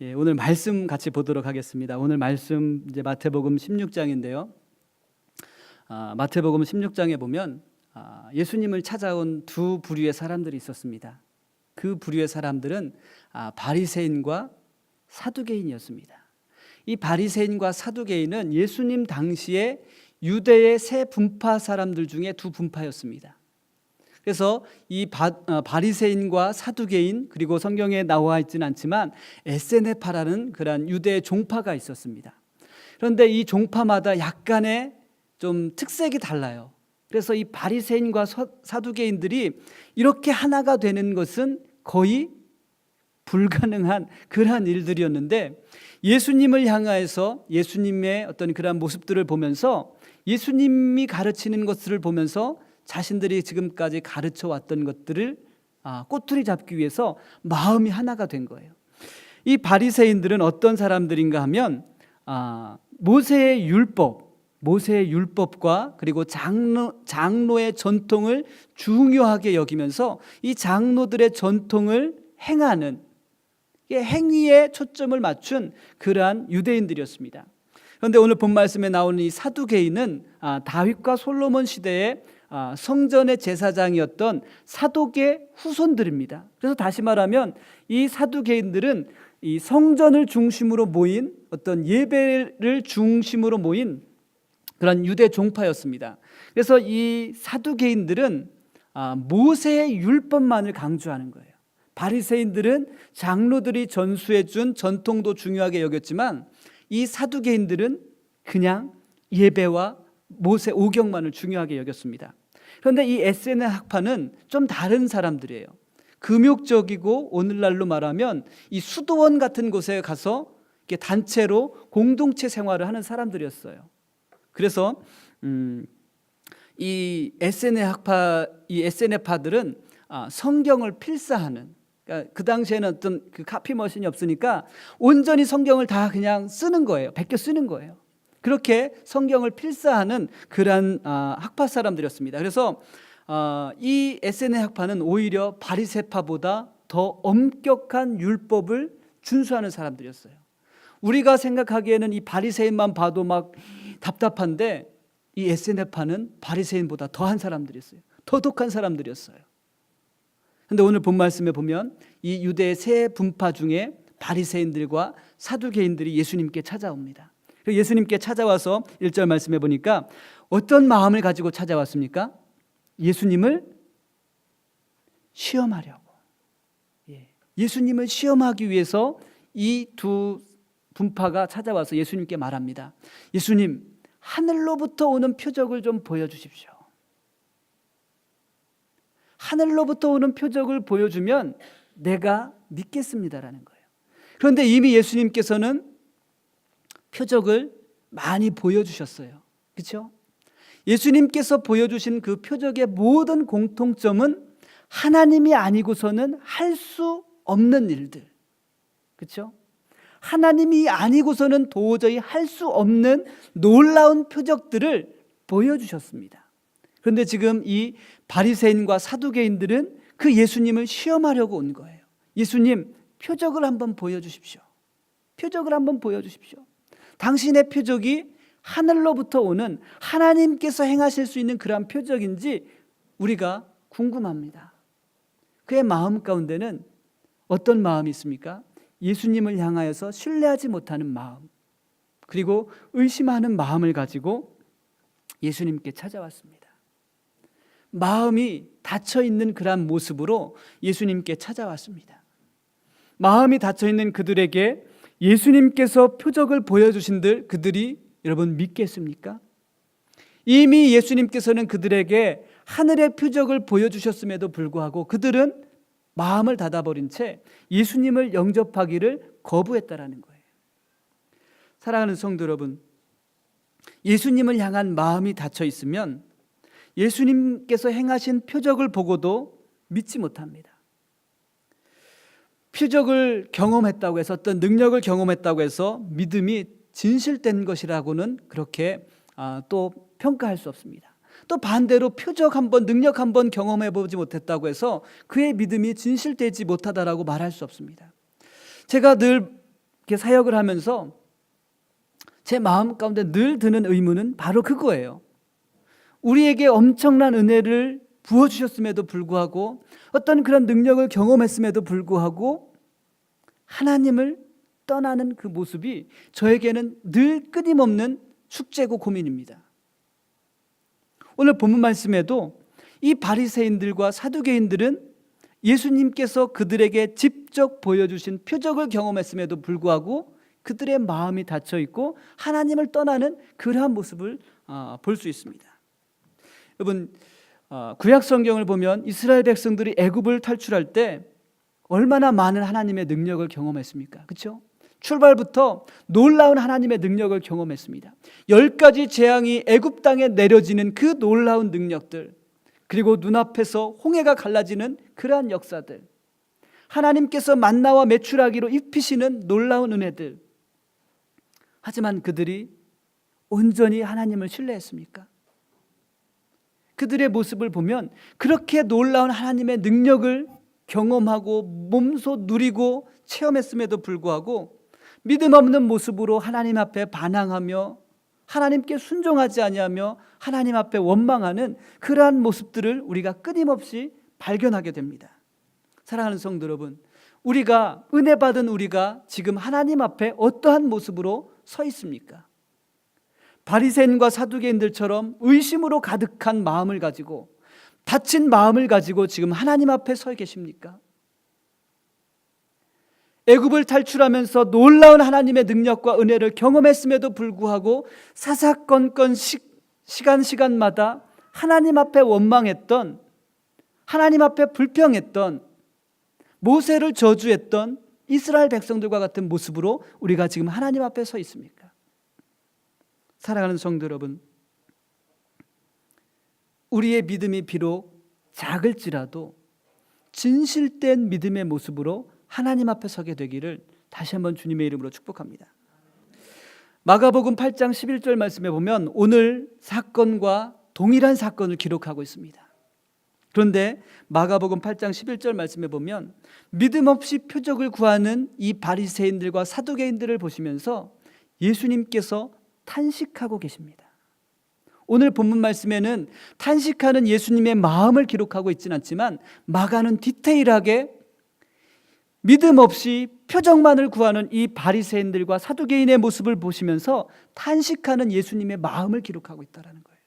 오늘 말씀 같이 보도록 하겠습니다. 오늘 말씀 이제 마태복음 16장인데요. 마태복음 16장에 보면 예수님을 찾아온 두 부류의 사람들이 있었습니다. 그 부류의 사람들은 바리새인과 사두개인이었습니다. 이 바리새인과 사두개인은 예수님 당시에 유대의 세 분파 사람들 중에 두 분파였습니다. 그래서 이 바리새인과 사두개인, 그리고 성경에 나와 있지는 않지만 에세네파라는 그런 유대의 종파가 있었습니다. 그런데 이 종파마다 약간의 좀 특색이 달라요. 그래서 이 바리새인과 사두개인들이 이렇게 하나가 되는 것은 거의 불가능한 그러한 일들이었는데, 예수님을 향하여서 예수님의 어떤 그러한 모습들을 보면서, 예수님이 가르치는 것들을 보면서 자신들이 지금까지 가르쳐 왔던 것들을 꼬투리 잡기 위해서 마음이 하나가 된 거예요. 이 바리새인들은 어떤 사람들인가 하면 모세의 율법과 그리고 장로의 전통을 중요하게 여기면서 이 장로들의 전통을 행하는 행위에 초점을 맞춘 그러한 유대인들이었습니다. 그런데 오늘 본 말씀에 나오는 이 사두개인은 다윗과 솔로몬 시대에 성전의 제사장이었던 사독의 후손들입니다. 그래서 다시 말하면 이 사두개인들은 이 성전을 중심으로 모인, 어떤 예배를 중심으로 모인 그런 유대 종파였습니다. 그래서 이 사두개인들은 모세의 율법만을 강조하는 거예요. 바리새인들은 장로들이 전수해 준 전통도 중요하게 여겼지만, 이 사두개인들은 그냥 예배와 모세 오경만을 중요하게 여겼습니다. 그런데 이 에세네 학파는 좀 다른 사람들이에요. 금욕적이고, 오늘날로 말하면 이 수도원 같은 곳에 가서 이렇게 단체로 공동체 생활을 하는 사람들이었어요. 그래서 이 에세네파들은 성경을 필사하는, 그러니까 그 당시에는 어떤 그 카피 머신이 없으니까 온전히 성경을 다 그냥 쓰는 거예요. 베껴 쓰는 거예요. 그렇게 성경을 필사하는 그러한 학파 사람들이었습니다. 그래서 이 에세네 학파는 오히려 바리새파보다 더 엄격한 율법을 준수하는 사람들이었어요. 우리가 생각하기에는 이 바리새인만 봐도 막 답답한데, 이 에세네파는 바리새인보다 더한 사람들이었어요. 더 독한 사람들이었어요. 그런데 오늘 본 말씀에 보면 이 유대의 세 분파 중에 바리새인들과 사두개인들이 예수님께 찾아옵니다. 예수님께 찾아와서 1절 말씀해 보니까 어떤 마음을 가지고 찾아왔습니까? 예수님을 시험하려고. 예수님을 시험하기 위해서 이 두 분파가 찾아와서 예수님께 말합니다. 예수님, 하늘로부터 오는 표적을 좀 보여주십시오. 하늘로부터 오는 표적을 보여주면 내가 믿겠습니다라는 거예요. 그런데 이미 예수님께서는 표적을 많이 보여주셨어요. 그렇죠? 예수님께서 보여주신 그 표적의 모든 공통점은 하나님이 아니고서는 할 수 없는 일들. 그렇죠? 하나님이 아니고서는 도저히 할 수 없는 놀라운 표적들을 보여주셨습니다. 그런데 지금 이 바리새인과 사두개인들은 그 예수님을 시험하려고 온 거예요. 예수님, 표적을 한번 보여주십시오. 표적을 한번 보여주십시오. 당신의 표적이 하늘로부터 오는 하나님께서 행하실 수 있는 그러한 표적인지 우리가 궁금합니다. 그의 마음 가운데는 어떤 마음이 있습니까? 예수님을 향하여서 신뢰하지 못하는 마음, 그리고 의심하는 마음을 가지고 예수님께 찾아왔습니다. 마음이 닫혀있는 그러한 모습으로 예수님께 찾아왔습니다. 마음이 닫혀있는 그들에게 예수님께서 표적을 보여주신들 그들이 여러분 믿겠습니까? 이미 예수님께서는 그들에게 하늘의 표적을 보여주셨음에도 불구하고 그들은 마음을 닫아버린 채 예수님을 영접하기를 거부했다라는 거예요. 사랑하는 성도 여러분, 예수님을 향한 마음이 닫혀 있으면 예수님께서 행하신 표적을 보고도 믿지 못합니다. 표적을 경험했다고 해서, 어떤 능력을 경험했다고 해서 믿음이 진실된 것이라고는 그렇게 또 평가할 수 없습니다. 또 반대로 표적 한번, 능력 한번 경험해 보지 못했다고 해서 그의 믿음이 진실되지 못하다라고 말할 수 없습니다. 제가 늘 이렇게 사역을 하면서 제 마음 가운데 늘 드는 의문은 바로 그거예요. 우리에게 엄청난 은혜를 부어주셨음에도 불구하고 어떤 그런 능력을 경험했음에도 불구하고 하나님을 떠나는 그 모습이 저에게는 늘 끊임없는 숙제고 고민입니다. 오늘 본문 말씀에도 이 바리새인들과 사두개인들은 예수님께서 그들에게 직접 보여주신 표적을 경험했음에도 불구하고 그들의 마음이 닫혀 있고 하나님을 떠나는 그러한 모습을 볼 수 있습니다. 여러분, 구약 성경을 보면 이스라엘 백성들이 애굽을 탈출할 때 얼마나 많은 하나님의 능력을 경험했습니까? 그렇죠? 출발부터 놀라운 하나님의 능력을 경험했습니다. 10가지 재앙이 애굽 땅에 내려지는 그 놀라운 능력들, 그리고 눈앞에서 홍해가 갈라지는 그러한 역사들, 하나님께서 만나와 메추라기로 입히시는 놀라운 은혜들. 하지만 그들이 온전히 하나님을 신뢰했습니까? 그들의 모습을 보면 그렇게 놀라운 하나님의 능력을 경험하고 몸소 누리고 체험했음에도 불구하고 믿음 없는 모습으로 하나님 앞에 반항하며 하나님께 순종하지 아니하며 하나님 앞에 원망하는 그러한 모습들을 우리가 끊임없이 발견하게 됩니다. 사랑하는 성도 여러분, 우리가 은혜 받은 우리가 지금 하나님 앞에 어떠한 모습으로 서 있습니까? 바리새인과 사두개인들처럼 의심으로 가득한 마음을 가지고 닫힌 마음을 가지고 지금 하나님 앞에 서 계십니까? 애굽을 탈출하면서 놀라운 하나님의 능력과 은혜를 경험했음에도 불구하고 사사건건 시간마다 하나님 앞에 원망했던, 하나님 앞에 불평했던, 모세를 저주했던 이스라엘 백성들과 같은 모습으로 우리가 지금 하나님 앞에 서 있습니까? 사랑하는 성도 여러분, 우리의 믿음이 비록 작을지라도 진실된 믿음의 모습으로 하나님 앞에 서게 되기를 다시 한번 주님의 이름으로 축복합니다. 마가복음 8장 11절 말씀에 보면 오늘 사건과 동일한 사건을 기록하고 있습니다. 그런데 마가복음 8장 11절 말씀에 보면 믿음 없이 표적을 구하는 이 바리새인들과 사두개인들을 보시면서 예수님께서 탄식하고 계십니다. 오늘 본문 말씀에는 탄식하는 예수님의 마음을 기록하고 있지는 않지만 마가는 디테일하게 믿음 없이 표적만을 구하는 이 바리새인들과 사두개인의 모습을 보시면서 탄식하는 예수님의 마음을 기록하고 있다는 거예요.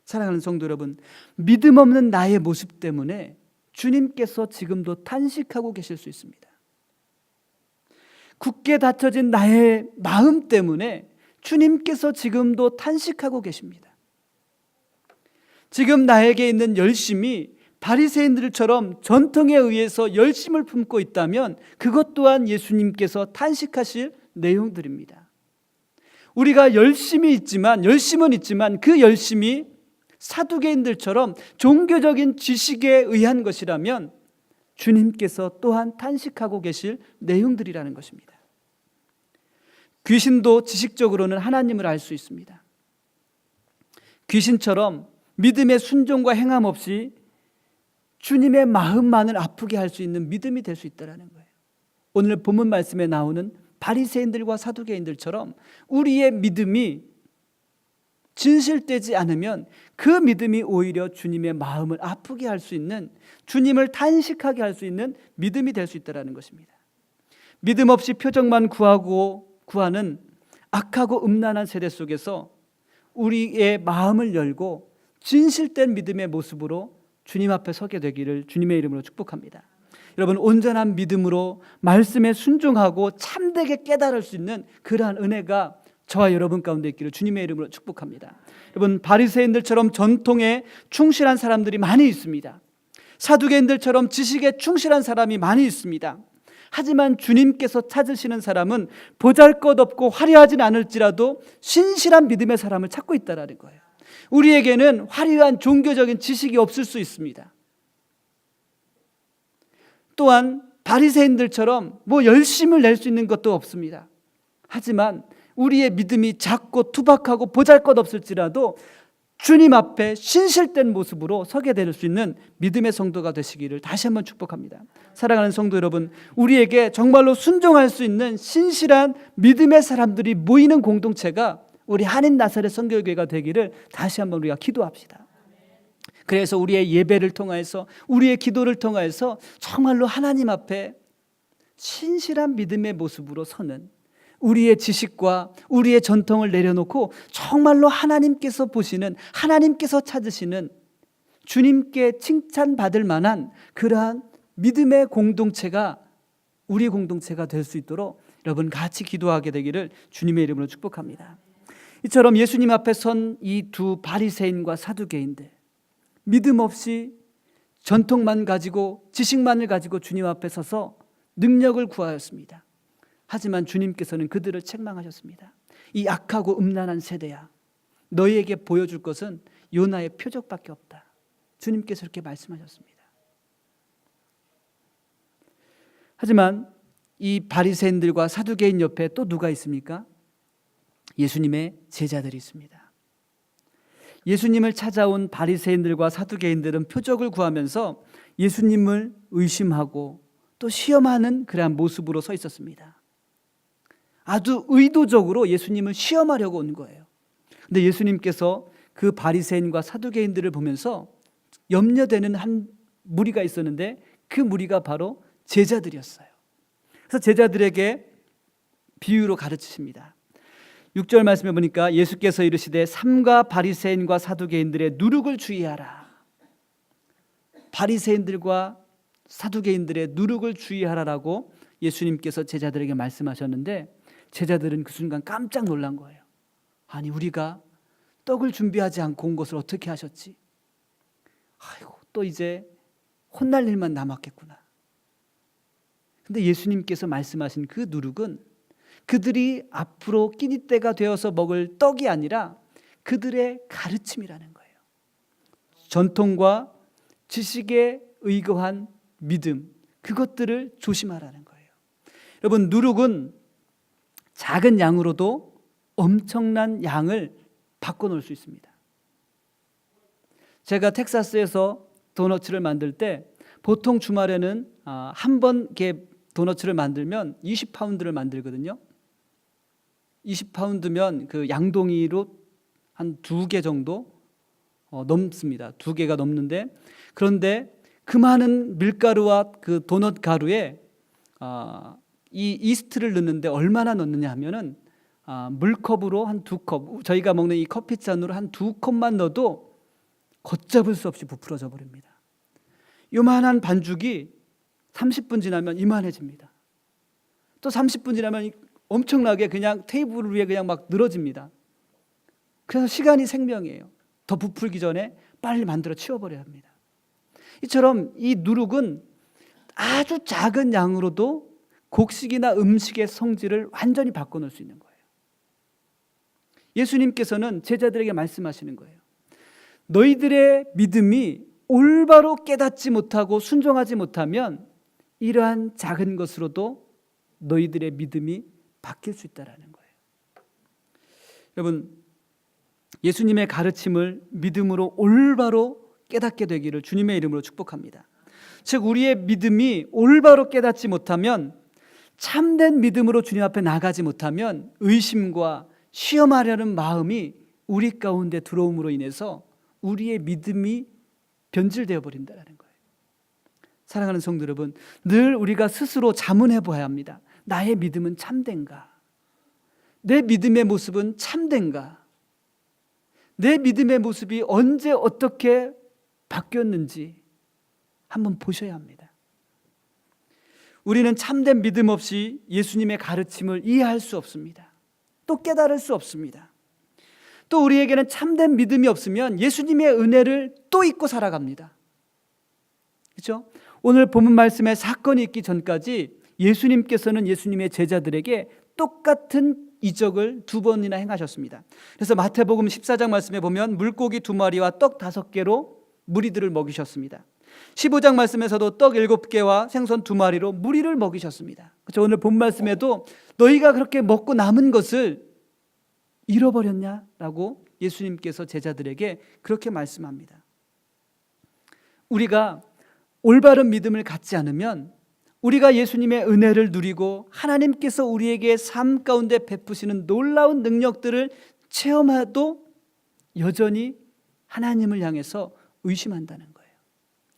사랑하는 성도 여러분, 믿음 없는 나의 모습 때문에 주님께서 지금도 탄식하고 계실 수 있습니다. 굳게 닫혀진 나의 마음 때문에 주님께서 지금도 탄식하고 계십니다. 지금 나에게 있는 열심이 바리새인들처럼 전통에 의해서 열심을 품고 있다면 그것 또한 예수님께서 탄식하실 내용들입니다. 우리가 열심은 있지만 그 열심이 사두개인들처럼 종교적인 지식에 의한 것이라면 주님께서 또한 탄식하고 계실 내용들이라는 것입니다. 귀신도 지식적으로는 하나님을 알 수 있습니다. 귀신처럼 믿음의 순종과 행함 없이 주님의 마음만을 아프게 할 수 있는 믿음이 될 수 있다는 거예요. 오늘 본문 말씀에 나오는 바리새인들과 사두개인들처럼 우리의 믿음이 진실되지 않으면 그 믿음이 오히려 주님의 마음을 아프게 할 수 있는, 주님을 탄식하게 할 수 있는 믿음이 될 수 있다는 것입니다. 믿음 없이 표적만 구하는 악하고 음란한 세대 속에서 우리의 마음을 열고 진실된 믿음의 모습으로 주님 앞에 서게 되기를 주님의 이름으로 축복합니다. 여러분, 온전한 믿음으로 말씀에 순종하고 참되게 깨달을 수 있는 그러한 은혜가 저와 여러분 가운데 있기를 주님의 이름으로 축복합니다. 여러분, 바리새인들처럼 전통에 충실한 사람들이 많이 있습니다. 사두개인들처럼 지식에 충실한 사람이 많이 있습니다. 하지만 주님께서 찾으시는 사람은 보잘것없고 화려하진 않을지라도 신실한 믿음의 사람을 찾고 있다는 거예요. 우리에게는 화려한 종교적인 지식이 없을 수 있습니다. 또한 바리새인들처럼 열심을 낼 수 있는 것도 없습니다. 하지만 우리의 믿음이 작고 투박하고 보잘것없을지라도 주님 앞에 신실된 모습으로 서게 될 수 있는 믿음의 성도가 되시기를 다시 한번 축복합니다. 사랑하는 성도 여러분, 우리에게 정말로 순종할 수 있는 신실한 믿음의 사람들이 모이는 공동체가 우리 한인 나사렛 선교교회가 되기를 다시 한번 우리가 기도합시다. 그래서 우리의 예배를 통하여서, 우리의 기도를 통하여서 정말로 하나님 앞에 신실한 믿음의 모습으로 서는, 우리의 지식과 우리의 전통을 내려놓고 정말로 하나님께서 보시는, 하나님께서 찾으시는, 주님께 칭찬받을 만한 그러한 믿음의 공동체가 우리 공동체가 될 수 있도록 여러분 같이 기도하게 되기를 주님의 이름으로 축복합니다. 이처럼 예수님 앞에 선 이 두 바리새인과 사두개인들, 믿음 없이 전통만 가지고 지식만을 가지고 주님 앞에 서서 능력을 구하였습니다. 하지만 주님께서는 그들을 책망하셨습니다. 이 악하고 음란한 세대야, 너희에게 보여줄 것은 요나의 표적밖에 없다. 주님께서 이렇게 말씀하셨습니다. 하지만 이 바리새인들과 사두개인 옆에 또 누가 있습니까? 예수님의 제자들이 있습니다. 예수님을 찾아온 바리새인들과 사두개인들은 표적을 구하면서 예수님을 의심하고 또 시험하는 그러한 모습으로 서 있었습니다. 아주 의도적으로 예수님을 시험하려고 온 거예요. 근데 예수님께서 그 바리새인과 사두개인들을 보면서 염려되는 한 무리가 있었는데 그 무리가 바로 제자들이었어요. 그래서 제자들에게 비유로 가르치십니다. 6절 말씀에 보니까 예수께서 이르시되 삼가 바리새인과 사두개인들의 누룩을 주의하라. 바리새인들과 사두개인들의 누룩을 주의하라라고 예수님께서 제자들에게 말씀하셨는데, 제자들은 그 순간 깜짝 놀란 거예요. 아니, 우리가 떡을 준비하지 않고 온 것을 어떻게 하셨지? 아이고, 또 이제 혼날 일만 남았겠구나. 근데 예수님께서 말씀하신 그 누룩은 그들이 앞으로 끼니 때가 되어서 먹을 떡이 아니라 그들의 가르침이라는 거예요. 전통과 지식에 의거한 믿음, 그것들을 조심하라는 거예요. 여러분, 누룩은 작은 양으로도 엄청난 양을 바꿔놓을 수 있습니다. 제가 텍사스에서 도너츠를 만들 때 보통 주말에는 한 번 이렇게 도너츠를 만들면 20파운드를 만들거든요. 20파운드면 그 양동이로 한 2개 정도 넘습니다. 2개가 넘는데, 그런데 그 많은 밀가루와 그 도넛 가루에 이 이스트를 넣는데 얼마나 넣느냐 하면은 물컵으로 한 2컵, 저희가 먹는 이 커피잔으로 한 2컵만 넣어도 걷잡을 수 없이 부풀어져 버립니다. 요만한 반죽이 30분 지나면 이만해집니다. 또 30분 지나면 엄청나게 그냥 테이블 위에 그냥 막 늘어집니다. 그래서 시간이 생명이에요. 더 부풀기 전에 빨리 만들어 치워버려야 합니다. 이처럼 이 누룩은 아주 작은 양으로도 곡식이나 음식의 성질을 완전히 바꿔놓을 수 있는 거예요. 예수님께서는 제자들에게 말씀하시는 거예요. 너희들의 믿음이 올바로 깨닫지 못하고 순종하지 못하면 이러한 작은 것으로도 너희들의 믿음이 바뀔 수 있다는 거예요. 여러분, 예수님의 가르침을 믿음으로 올바로 깨닫게 되기를 주님의 이름으로 축복합니다. 즉, 우리의 믿음이 올바로 깨닫지 못하면, 참된 믿음으로 주님 앞에 나가지 못하면 의심과 시험하려는 마음이 우리 가운데 들어옴으로 인해서 우리의 믿음이 변질되어 버린다는 거예요. 사랑하는 성도 여러분, 늘 우리가 스스로 자문해 보아야 합니다. 나의 믿음은 참된가? 내 믿음의 모습은 참된가? 내 믿음의 모습이 언제 어떻게 바뀌었는지 한번 보셔야 합니다. 우리는 참된 믿음 없이 예수님의 가르침을 이해할 수 없습니다. 또 깨달을 수 없습니다. 또 우리에게는 참된 믿음이 없으면 예수님의 은혜를 또 잊고 살아갑니다. 그렇죠? 오늘 본문 말씀에 사건이 있기 전까지 예수님께서는 예수님의 제자들에게 똑같은 이적을 2번이나 행하셨습니다. 그래서 마태복음 14장 말씀에 보면 물고기 2마리와 떡 5개로 무리들을 먹이셨습니다. 15장 말씀에서도 떡 7개와 생선 2마리로 무리를 먹이셨습니다. 그렇죠? 오늘 본 말씀에도 너희가 그렇게 먹고 남은 것을 잃어버렸냐라고 예수님께서 제자들에게 그렇게 말씀합니다. 우리가 올바른 믿음을 갖지 않으면 우리가 예수님의 은혜를 누리고 하나님께서 우리에게 삶 가운데 베푸시는 놀라운 능력들을 체험해도 여전히 하나님을 향해서 의심한다는 거예요.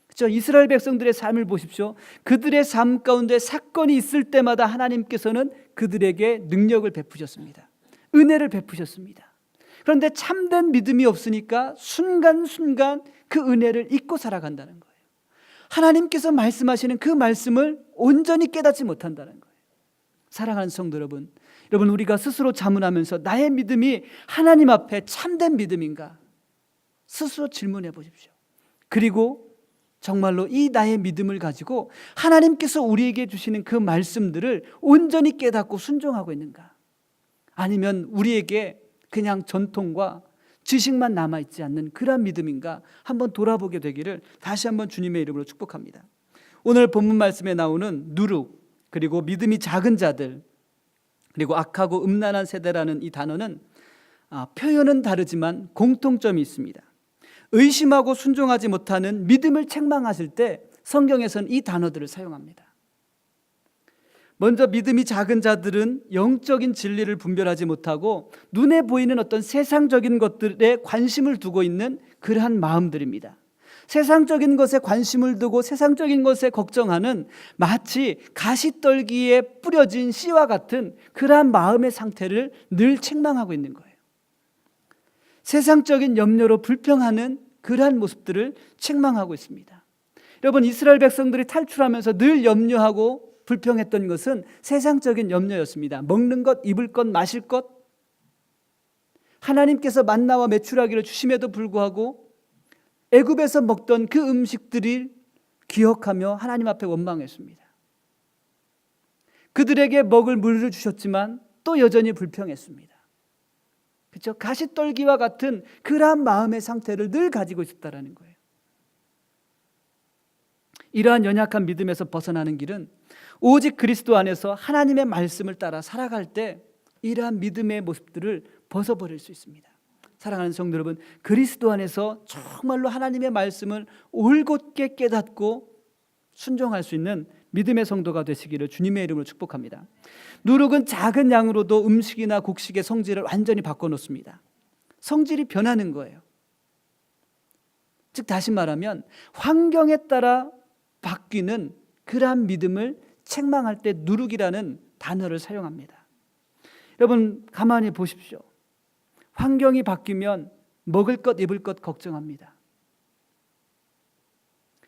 그렇죠? 이스라엘 백성들의 삶을 보십시오. 그들의 삶 가운데 사건이 있을 때마다 하나님께서는 그들에게 능력을 베푸셨습니다. 은혜를 베푸셨습니다. 그런데 참된 믿음이 없으니까 순간순간 그 은혜를 잊고 살아간다는 거예요. 하나님께서 말씀하시는 그 말씀을 온전히 깨닫지 못한다는 거예요. 사랑하는 성도 여러분, 우리가 스스로 자문하면서 나의 믿음이 하나님 앞에 참된 믿음인가? 스스로 질문해 보십시오. 그리고 정말로 이 나의 믿음을 가지고 하나님께서 우리에게 주시는 그 말씀들을 온전히 깨닫고 순종하고 있는가? 아니면 우리에게 그냥 전통과 지식만 남아있지 않는 그런 믿음인가 한번 돌아보게 되기를 다시 한번 주님의 이름으로 축복합니다. 오늘 본문 말씀에 나오는 누룩, 그리고 믿음이 작은 자들, 그리고 악하고 음란한 세대라는 이 단어는 표현은 다르지만 공통점이 있습니다. 의심하고 순종하지 못하는 믿음을 책망하실 때 성경에서는 이 단어들을 사용합니다. 먼저 믿음이 작은 자들은 영적인 진리를 분별하지 못하고 눈에 보이는 어떤 세상적인 것들에 관심을 두고 있는 그러한 마음들입니다. 세상적인 것에 관심을 두고 세상적인 것에 걱정하는 마치 가시떨기에 뿌려진 씨와 같은 그러한 마음의 상태를 늘 책망하고 있는 거예요. 세상적인 염려로 불평하는 그러한 모습들을 책망하고 있습니다. 여러분, 이스라엘 백성들이 탈출하면서 늘 염려하고 불평했던 것은 세상적인 염려였습니다. 먹는 것, 입을 것, 마실 것, 하나님께서 만나와 메추라기를 주심에도 불구하고 애굽에서 먹던 그 음식들을 기억하며 하나님 앞에 원망했습니다. 그들에게 먹을 물을 주셨지만 또 여전히 불평했습니다. 그렇죠? 가시떨기와 같은 그러한 마음의 상태를 늘 가지고 있었다는 거예요. 이러한 연약한 믿음에서 벗어나는 길은 오직 그리스도 안에서 하나님의 말씀을 따라 살아갈 때 이러한 믿음의 모습들을 벗어버릴 수 있습니다. 사랑하는 성도 여러분, 그리스도 안에서 정말로 하나님의 말씀을 올곧게 깨닫고 순종할 수 있는 믿음의 성도가 되시기를 주님의 이름으로 축복합니다. 누룩은 작은 양으로도 음식이나 곡식의 성질을 완전히 바꿔놓습니다. 성질이 변하는 거예요. 즉 다시 말하면 환경에 따라 바뀌는 그러한 믿음을 책망할 때 누룩이라는 단어를 사용합니다. 여러분 가만히 보십시오. 환경이 바뀌면 먹을 것 입을 것 걱정합니다.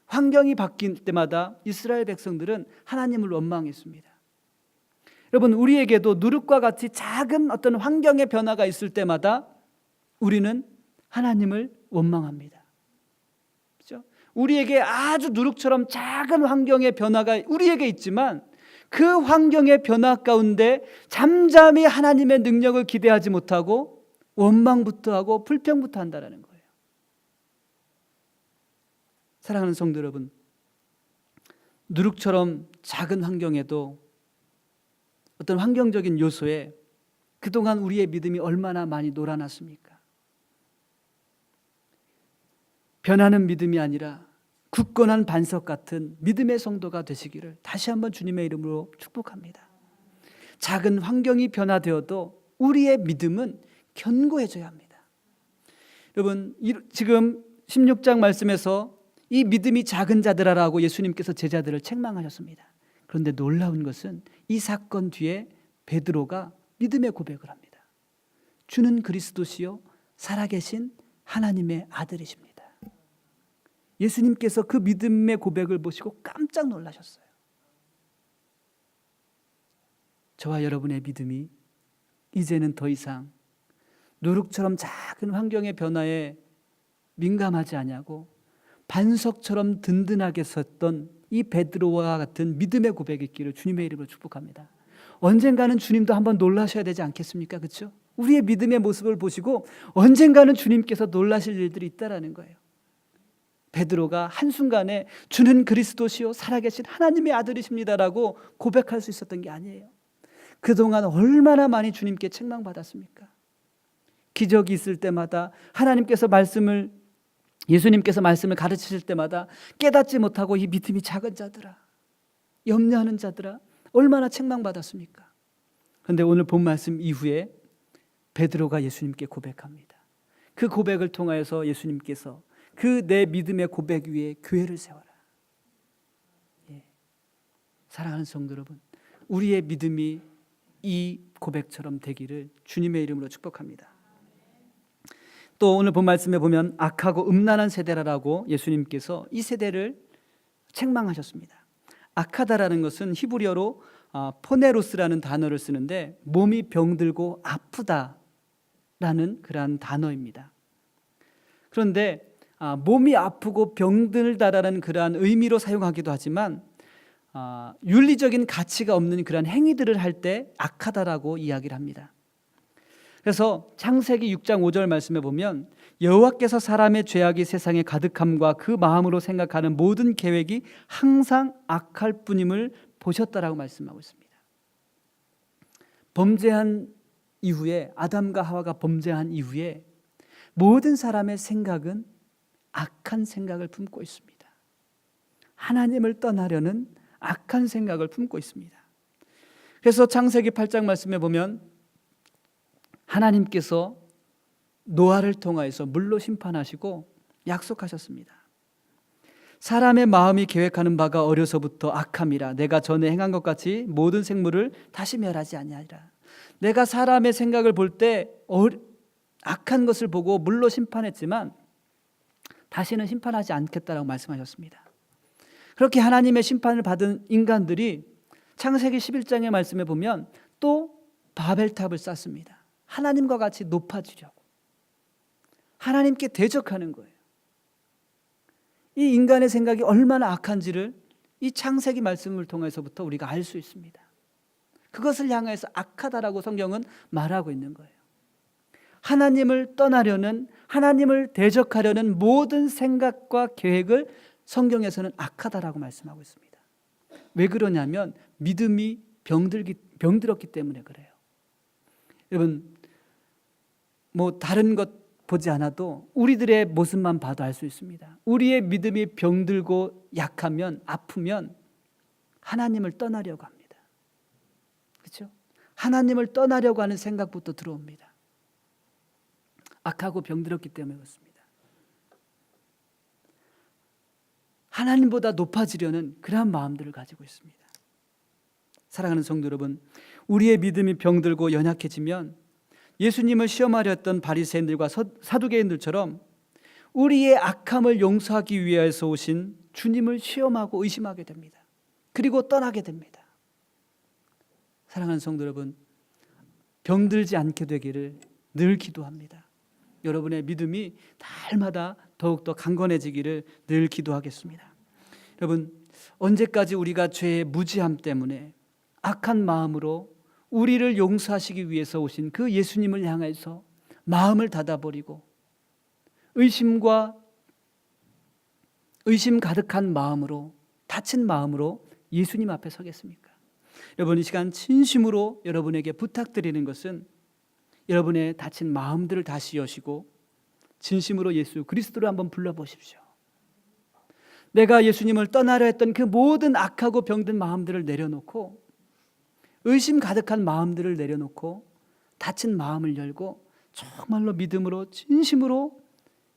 환경이 바뀔 때마다 이스라엘 백성들은 하나님을 원망했습니다. 여러분 우리에게도 누룩과 같이 작은 어떤 환경의 변화가 있을 때마다 우리는 하나님을 원망합니다. 그렇죠? 우리에게 아주 누룩처럼 작은 환경의 변화가 우리에게 있지만 그 환경의 변화 가운데 잠잠히 하나님의 능력을 기대하지 못하고 원망부터 하고 불평부터 한다는 거예요. 사랑하는 성도 여러분, 누룩처럼 작은 환경에도 어떤 환경적인 요소에 그동안 우리의 믿음이 얼마나 많이 놀아났습니까? 변하는 믿음이 아니라 굳건한 반석 같은 믿음의 성도가 되시기를 다시 한번 주님의 이름으로 축복합니다. 작은 환경이 변화되어도 우리의 믿음은 견고해져야 합니다. 여러분 지금 16장 말씀에서 이 믿음이 작은 자들아라고 예수님께서 제자들을 책망하셨습니다. 그런데 놀라운 것은 이 사건 뒤에 베드로가 믿음의 고백을 합니다. 주는 그리스도시요 살아계신 하나님의 아들이십니다. 예수님께서 그 믿음의 고백을 보시고 깜짝 놀라셨어요. 저와 여러분의 믿음이 이제는 더 이상 누룩처럼 작은 환경의 변화에 민감하지 않냐고 반석처럼 든든하게 섰던 이 베드로와 같은 믿음의 고백이 있기를 주님의 이름으로 축복합니다. 언젠가는 주님도 한번 놀라셔야 되지 않겠습니까? 그렇죠? 우리의 믿음의 모습을 보시고 언젠가는 주님께서 놀라실 일들이 있다라는 거예요. 베드로가 한순간에 주는 그리스도시요 살아계신 하나님의 아들이십니다라고 고백할 수 있었던 게 아니에요. 그동안 얼마나 많이 주님께 책망받았습니까? 기적이 있을 때마다 예수님께서 말씀을 가르치실 때마다 깨닫지 못하고 이 믿음이 작은 자들아, 염려하는 자들아, 얼마나 책망받았습니까? 그런데 오늘 본 말씀 이후에 베드로가 예수님께 고백합니다. 그 고백을 통하여서 예수님께서 그 내 믿음의 고백 위에 교회를 세워라. 사랑하는 성도 여러분, 우리의 믿음이 이 고백처럼 되기를 주님의 이름으로 축복합니다. 또 오늘 본 말씀에 보면 악하고 음란한 세대라고 예수님께서 이 세대를 책망하셨습니다. 악하다라는 것은 히브리어로 포네로스라는 단어를 쓰는데 몸이 병들고 아프다라는 그러한 단어입니다. 그런데 몸이 아프고 병들다라는 그러한 의미로 사용하기도 하지만 윤리적인 가치가 없는 그러한 행위들을 할 때 악하다라고 이야기를 합니다. 그래서 창세기 6장 5절 말씀에 보면 여호와께서 사람의 죄악이 세상에 가득함과 그 마음으로 생각하는 모든 계획이 항상 악할 뿐임을 보셨다라고 말씀하고 있습니다. 범죄한 이후에, 아담과 하와가 범죄한 이후에 모든 사람의 생각은 악한 생각을 품고 있습니다. 하나님을 떠나려는 악한 생각을 품고 있습니다. 그래서 창세기 8장 말씀에 보면 하나님께서 노아를 통하여서 물로 심판하시고 약속하셨습니다. 사람의 마음이 계획하는 바가 어려서부터 악함이라 내가 전에 행한 것 같이 모든 생물을 다시 멸하지 아니하리라. 내가 사람의 생각을 볼 때 악한 것을 보고 물로 심판했지만 다시는 심판하지 않겠다라고 말씀하셨습니다. 그렇게 하나님의 심판을 받은 인간들이 창세기 11장의 말씀에 보면 또 바벨탑을 쌓습니다. 하나님과 같이 높아지려고, 하나님께 대적하는 거예요. 이 인간의 생각이 얼마나 악한지를 이 창세기 말씀을 통해서부터 우리가 알 수 있습니다. 그것을 향해서 악하다라고 성경은 말하고 있는 거예요. 하나님을 떠나려는, 하나님을 대적하려는 모든 생각과 계획을 성경에서는 악하다라고 말씀하고 있습니다. 왜 그러냐면 믿음이 병들었기 때문에 그래요. 여러분, 다른 것 보지 않아도 우리들의 모습만 봐도 알 수 있습니다. 우리의 믿음이 병들고 약하면, 아프면 하나님을 떠나려고 합니다. 그렇죠? 하나님을 떠나려고 하는 생각부터 들어옵니다. 악하고 병들었기 때문에 그렇습니다. 하나님보다 높아지려는 그러한 마음들을 가지고 있습니다. 사랑하는 성도 여러분, 우리의 믿음이 병들고 연약해지면 예수님을 시험하려 했던 바리새인들과 사두개인들처럼 우리의 악함을 용서하기 위해서 오신 주님을 시험하고 의심하게 됩니다. 그리고 떠나게 됩니다. 사랑하는 성도 여러분, 병들지 않게 되기를 늘 기도합니다. 여러분의 믿음이 날마다 더욱더 강건해지기를 늘 기도하겠습니다. 여러분, 언제까지 우리가 죄의 무지함 때문에 악한 마음으로 우리를 용서하시기 위해서 오신 그 예수님을 향해서 마음을 닫아버리고 의심 가득한 마음으로, 다친 마음으로 예수님 앞에 서겠습니까? 여러분, 이 시간 진심으로 여러분에게 부탁드리는 것은 여러분의 다친 마음들을 다시 여시고 진심으로 예수 그리스도를 한번 불러보십시오. 내가 예수님을 떠나려 했던 그 모든 악하고 병든 마음들을 내려놓고, 의심 가득한 마음들을 내려놓고 다친 마음을 열고 정말로 믿음으로, 진심으로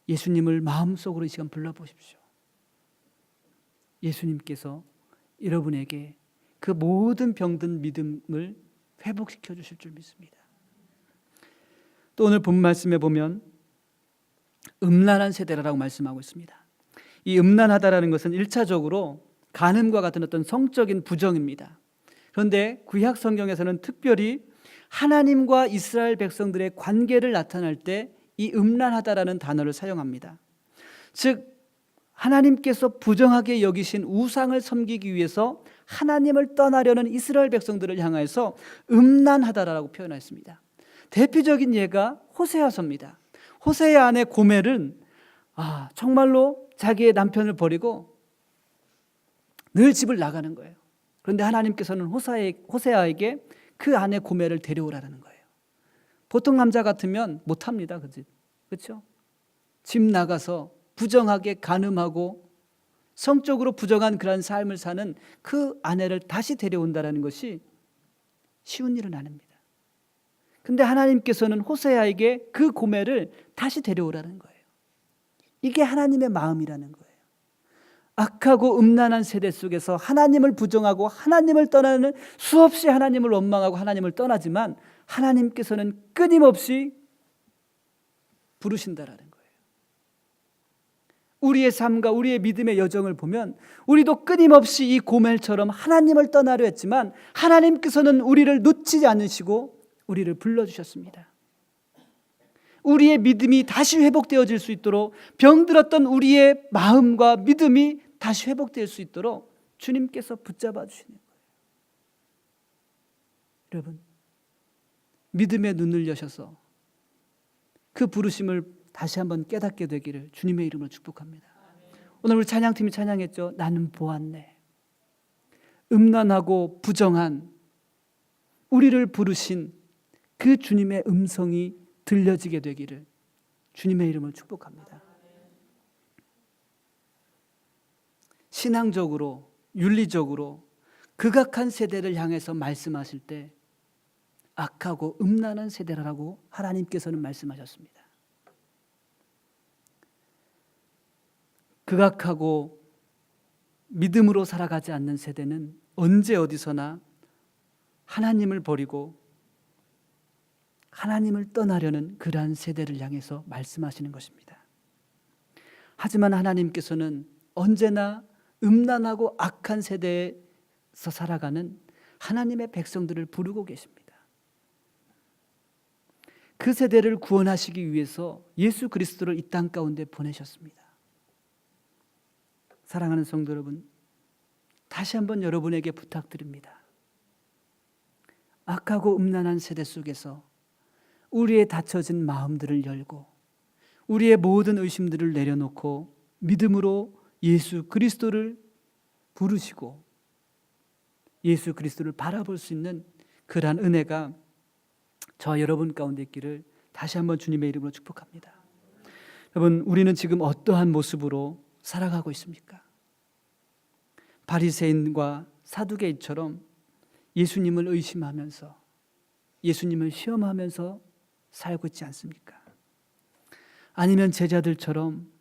예수님을 마음속으로 이 시간 불러보십시오. 예수님께서 여러분에게 그 모든 병든 믿음을 회복시켜 주실 줄 믿습니다. 또 오늘 본 말씀에 보면 음란한 세대라고 말씀하고 있습니다. 이 음란하다라는 것은 1차적으로 간음과 같은 어떤 성적인 부정입니다. 그런데 구약 성경에서는 특별히 하나님과 이스라엘 백성들의 관계를 나타낼 때 이 음란하다라는 단어를 사용합니다. 즉 하나님께서 부정하게 여기신 우상을 섬기기 위해서 하나님을 떠나려는 이스라엘 백성들을 향해서 음란하다라고 표현했습니다. 대표적인 예가 호세아서입니다. 호세아 아내 고멜은 정말로 자기의 남편을 버리고 늘 집을 나가는 거예요. 그런데 하나님께서는 호세아에게 그 아내 고멜을 데려오라는 거예요. 보통 남자 같으면 못합니다. 그렇죠? 집 나가서 부정하게 간음하고 성적으로 부정한 그런 삶을 사는 그 아내를 다시 데려온다는 것이 쉬운 일은 아닙니다. 근데 하나님께서는 호세아에게 그 고멜을 다시 데려오라는 거예요. 이게 하나님의 마음이라는 거예요. 악하고 음란한 세대 속에서 하나님을 부정하고 하나님을 떠나는, 수없이 하나님을 원망하고 하나님을 떠나지만 하나님께서는 끊임없이 부르신다라는 거예요. 우리의 삶과 우리의 믿음의 여정을 보면 우리도 끊임없이 이 고멜처럼 하나님을 떠나려 했지만 하나님께서는 우리를 놓치지 않으시고 우리를 불러주셨습니다. 우리의 믿음이 다시 회복되어질 수 있도록, 병들었던 우리의 마음과 믿음이 다시 회복될 수 있도록 주님께서 붙잡아 주시는 거예요. 여러분, 믿음의 눈을 여셔서 그 부르심을 다시 한번 깨닫게 되기를 주님의 이름으로 축복합니다. 오늘 우리 찬양팀이 찬양했죠. 나는 보았네. 음란하고 부정한 우리를 부르신 그 주님의 음성이 들려지게 되기를 주님의 이름으로 축복합니다. 신앙적으로, 윤리적으로 극악한 세대를 향해서 말씀하실 때 악하고 음란한 세대라고 하나님께서는 말씀하셨습니다. 극악하고 믿음으로 살아가지 않는 세대는 언제 어디서나 하나님을 버리고 하나님을 떠나려는 그러한 세대를 향해서 말씀하시는 것입니다. 하지만 하나님께서는 언제나 음란하고 악한 세대에서 살아가는 하나님의 백성들을 부르고 계십니다. 그 세대를 구원하시기 위해서 예수 그리스도를 이 땅 가운데 보내셨습니다. 사랑하는 성도 여러분, 다시 한번 여러분에게 부탁드립니다. 악하고 음란한 세대 속에서 우리의 닫혀진 마음들을 열고 우리의 모든 의심들을 내려놓고 믿음으로 예수 그리스도를 부르시고 예수 그리스도를 바라볼 수 있는 그러한 은혜가 저와 여러분 가운데 있기를 다시 한번 주님의 이름으로 축복합니다. 여러분, 우리는 지금 어떠한 모습으로 살아가고 있습니까? 바리새인과 사두개인처럼 예수님을 의심하면서 예수님을 시험하면서 살고 있지 않습니까? 아니면 제자들처럼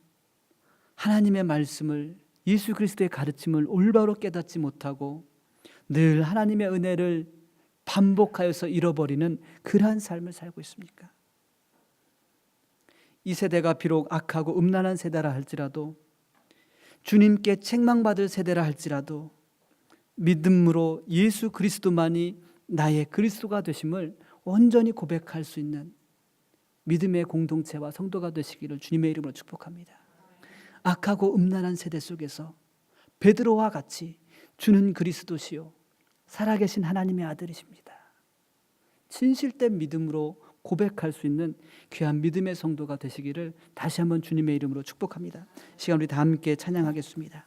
하나님의 말씀을, 예수 그리스도의 가르침을 올바로 깨닫지 못하고 늘 하나님의 은혜를 반복하여서 잃어버리는 그러한 삶을 살고 있습니까? 이 세대가 비록 악하고 음란한 세대라 할지라도, 주님께 책망받을 세대라 할지라도 믿음으로 예수 그리스도만이 나의 그리스도가 되심을 온전히 고백할 수 있는 믿음의 공동체와 성도가 되시기를 주님의 이름으로 축복합니다. 악하고 음란한 세대 속에서 베드로와 같이 주는 그리스도시요 살아계신 하나님의 아들이십니다. 진실된 믿음으로 고백할 수 있는 귀한 믿음의 성도가 되시기를 다시 한번 주님의 이름으로 축복합니다. 시간 우리 다 함께 찬양하겠습니다.